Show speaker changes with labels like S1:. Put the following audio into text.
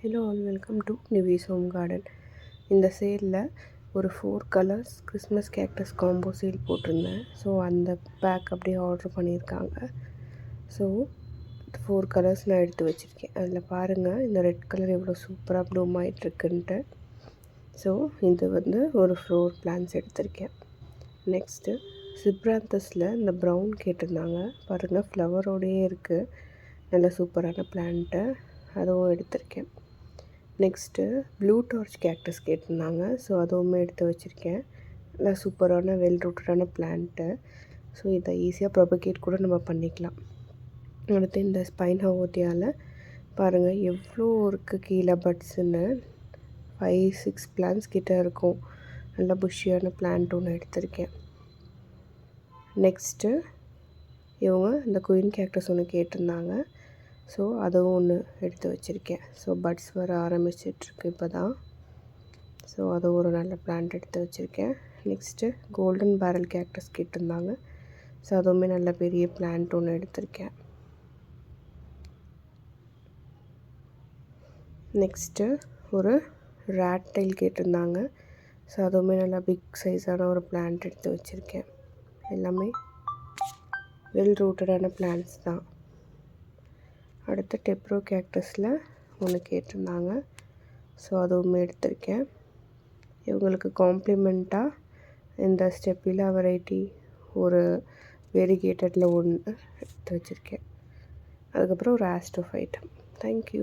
S1: Hello all, welcome to Nivi's Home Garden. இந்த சேலில் ஒரு 4 colours Christmas cactus combo sale போட்டிருந்தேன். So அந்த back அப்படியே ஆர்டர் பண்ணியிருக்காங்க. ஸோ 4 கலர்ஸ் நான் எடுத்து வச்சுருக்கேன். அதில் பாருங்கள், இந்த ரெட் கலர் எவ்வளோ சூப்பராக ப்ளூம் ஆகிட்டுருக்குன்ட்டு. ஸோ இது ஒரு 4 பிளான்ஸ் எடுத்திருக்கேன். நெக்ஸ்ட்டு சிப்ராந்தஸில் இந்த ப்ரௌன் கேட்டிருந்தாங்க. பாருங்கள், ஃப்ளவரோடையே இருக்குது. நல்ல சூப்பரான பிளான்ட்டு, அதுவும் எடுத்திருக்கேன். நெக்ஸ்ட்டு ப்ளூ டார்ச் கேக்டஸ் கேட்டிருந்தாங்க. ஸோ அதுவுமே எடுத்து வச்சுருக்கேன். நல்லா சூப்பரான வெல் ரூட்டடான பிளான்ட்டு. ஸோ இதை ஈஸியாக ப்ரொபகேட் கூட நம்ம பண்ணிக்கலாம். அடுத்து இந்த ஸ்பைன் ஹவோத்தியாவில் பாருங்கள் எவ்வளோ இருக்குது கீழே பட்ஸுன்னு. 5-6 பிளான்ஸ் கிட்டே இருக்கும். நல்லா புஷ்ஷியான பிளான்ட் ஒன்று எடுத்திருக்கேன். நெக்ஸ்ட்டு இவங்க இந்த குயின் கேக்டஸ் ஒன்று கேட்டிருந்தாங்க. ஸோ அதுவும் ஒன்று எடுத்து வச்சுருக்கேன். ஸோ பட்ஸ் வர ஆரம்பிச்சிட்ருக்கு இப்போ தான். ஸோ அது ஒரு நல்ல பிளான்ட் எடுத்து வச்சுருக்கேன். நெக்ஸ்ட்டு கோல்டன் பேரல் கேக்டஸ் கேட்டிருந்தாங்க. ஸோ அதுவுமே நல்ல பெரிய பிளான்ட் ஒன்று எடுத்திருக்கேன். நெக்ஸ்ட்டு ஒரு ரேட் டைல் கேட்டிருந்தாங்க. ஸோ அதுவுமே நல்லா பிக் சைஸான ஒரு பிளான்ட் எடுத்து வச்சுருக்கேன். எல்லாமே வெல் ரூட்டடான பிளான்ட்ஸ் தான். அடுத்து டெப்ரோ கேக்டஸில் ஒன்று கேட்டிருந்தாங்க. ஸோ அதுவுமே எடுத்திருக்கேன். இவங்களுக்கு காம்ப்ளிமெண்ட்டாக இந்த ஸ்டெப்பிலா வெரைட்டி ஒரு வெரிகேட்டடில் ஒன்று எடுத்து வச்சுருக்கேன். அதுக்கப்புறம் ஒரு ஆஸ்ட்ரோஃபைட். தேங்க்யூ.